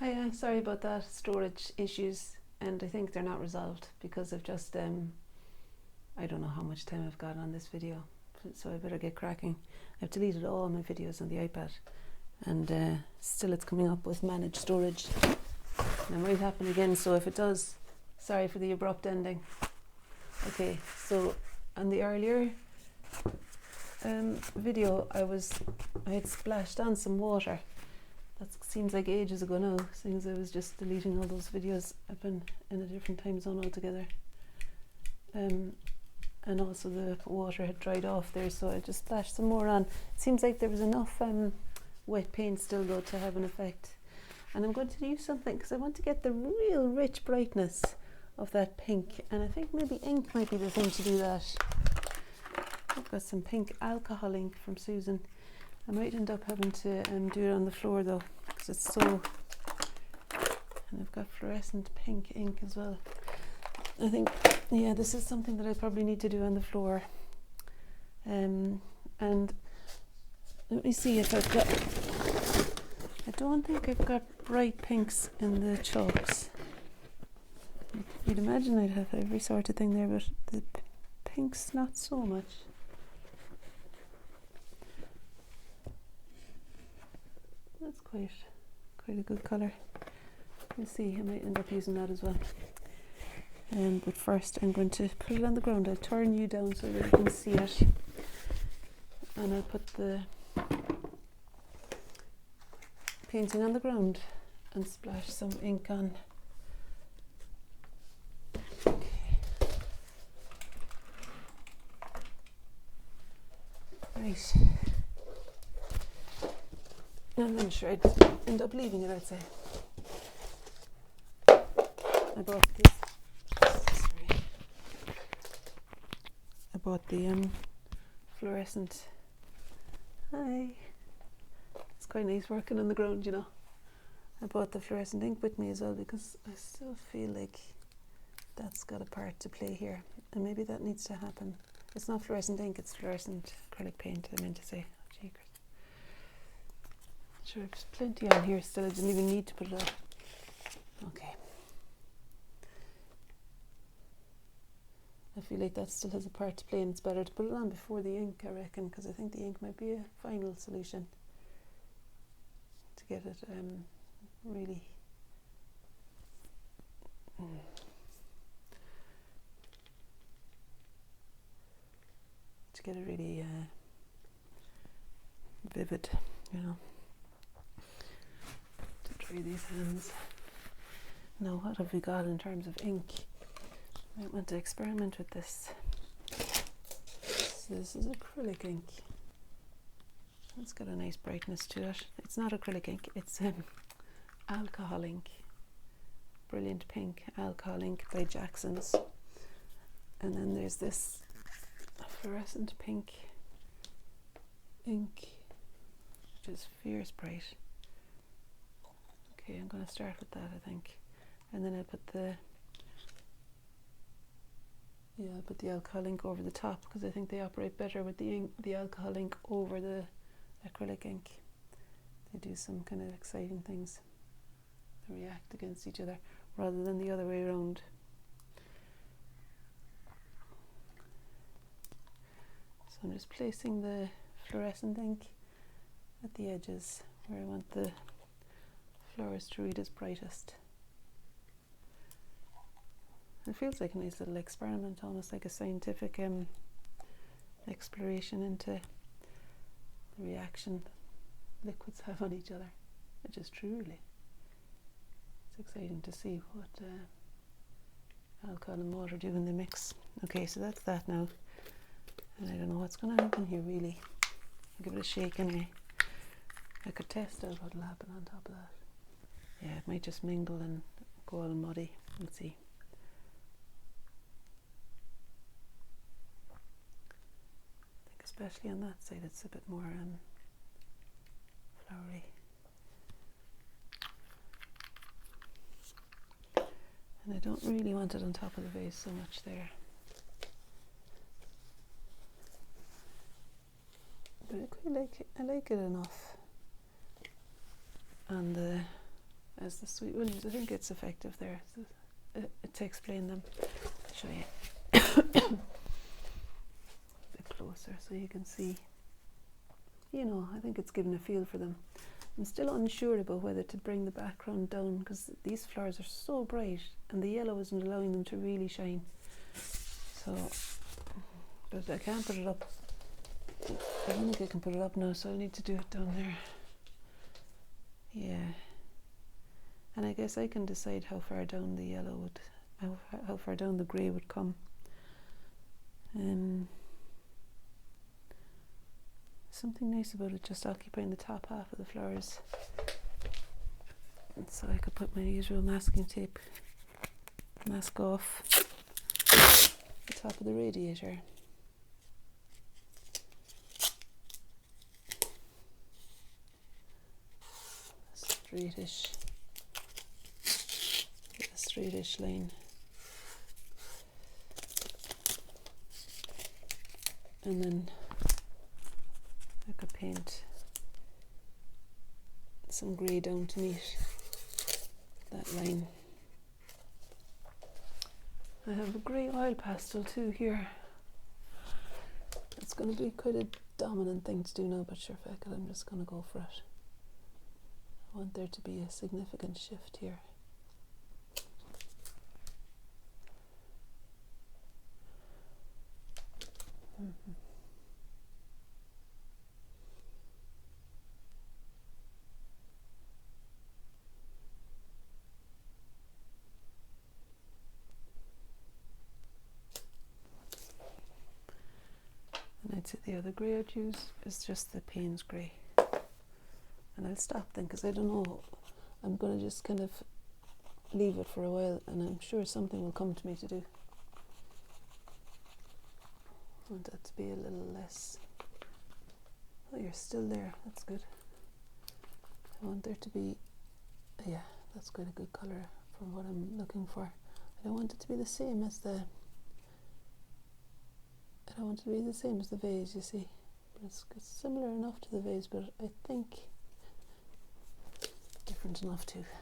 Hiya, sorry about that, storage issues, and I think they're not resolved because of just, I don't know how much time I've got on this video, so I better get cracking. I've deleted all my videos on the iPad, and still it's coming up with managed storage. And it might happen again, so if it does, sorry for the abrupt ending. Okay, so on the earlier video, I had splashed on some water. That seems like ages ago now, since I was just deleting all those videos. I've been in a different time zone altogether. And also the water had dried off there, so I just splashed some more on. It seems like there was enough wet paint still though to have an effect. And I'm going to use something because I want to get the real rich brightness of that pink, and I think maybe ink might be the thing to do that. I've got some pink alcohol ink from Susan. I might end up having to do it on the floor though, because it's so, and I've got fluorescent pink ink as well. I think, yeah, this is something that I probably need to do on the floor. And let me see if I've got, I don't think I've got bright pinks in the chalks. You'd imagine I'd have every sort of thing there, but the pinks not so much. That's quite a good colour. Let's see, I might end up using that as well. But first I'm going to put it on the ground. I'll turn you down so that you can see it. And I'll put the painting on the ground and splash some ink on. Okay. Right. And I'm sure I'd end up leaving it, I'd say. I bought this. Sorry. I bought the fluorescent. Hi. It's quite nice working on the ground, you know. I bought the fluorescent ink with me as well because I still feel like that's got a part to play here, and maybe that needs to happen. It's not fluorescent ink, it's fluorescent acrylic paint, I meant to say. Oh, gee, sure, there's plenty on here still. I didn't even need to put it up. Okay. I feel like that still has a part to play, and it's better to put it on before the ink, I reckon, because I think the ink might be a final solution to get it really vivid, you know. To try these hands. Now, what have we got in terms of ink? I might want to experiment with this. So this is acrylic ink. It's got a nice brightness to it. It's not acrylic ink, it's alcohol ink. Brilliant Pink alcohol ink by Jackson's. And then there's this fluorescent pink ink, which is fierce bright. Okay, I'm going to start with that, I think. And then I put the alcohol ink over the top, because I think they operate better with the alcohol ink over the acrylic ink. They do some kind of exciting things. They react against each other rather than the other way around. So I'm just placing the fluorescent ink at the edges where I want the flowers to read as brightest. It feels like a nice little experiment, almost like a scientific exploration into the reaction liquids have on each other, which is true, really. It's exciting to see what alcohol and water do when they mix. Okay, so that's that now. And I don't know what's going to happen here, really. I'll give it a shake anyway. I could test out what'll happen on top of that. Yeah, it might just mingle and go all muddy. Let's see. Especially on that side, it's a bit more flowery. And I don't really want it on top of the vase so much there. But I like it enough on the as the Sweet Williams. I think it's effective there. So to explain them, I'll show you a bit closer so you can see. You know, I think it's given a feel for them. I'm still unsure about whether to bring the background down because these flowers are so bright and the yellow isn't allowing them to really shine. So, but I can't put it up. I don't think I can put it up now, so I need to do it down there. Yeah. And I guess I can decide how far down the yellow would, how far down the grey would come. Something nice about it just occupying the top half of the flowers. And so I could put my usual masking tape, mask off the top of the radiator. Straightish line. And then I could paint some grey down to meet that line. I have a grey oil pastel too here. It's going to be quite a dominant thing to do now, but sure feck it, I'm just going to go for it. I want there to be a significant shift here. And I'd say the other grey I'd use is just the Payne's grey. And I'll stop then because I don't know, I'm going to just kind of leave it for a while and I'm sure something will come to me to do. I want that to be a little less. Oh, you're still there, that's good. I want there to be, yeah, that's quite a good colour for what I'm looking for. I don't want it to be the same as the, I don't want it to be the same as the vase, you see. But it's similar enough to the vase, but I think different enough too.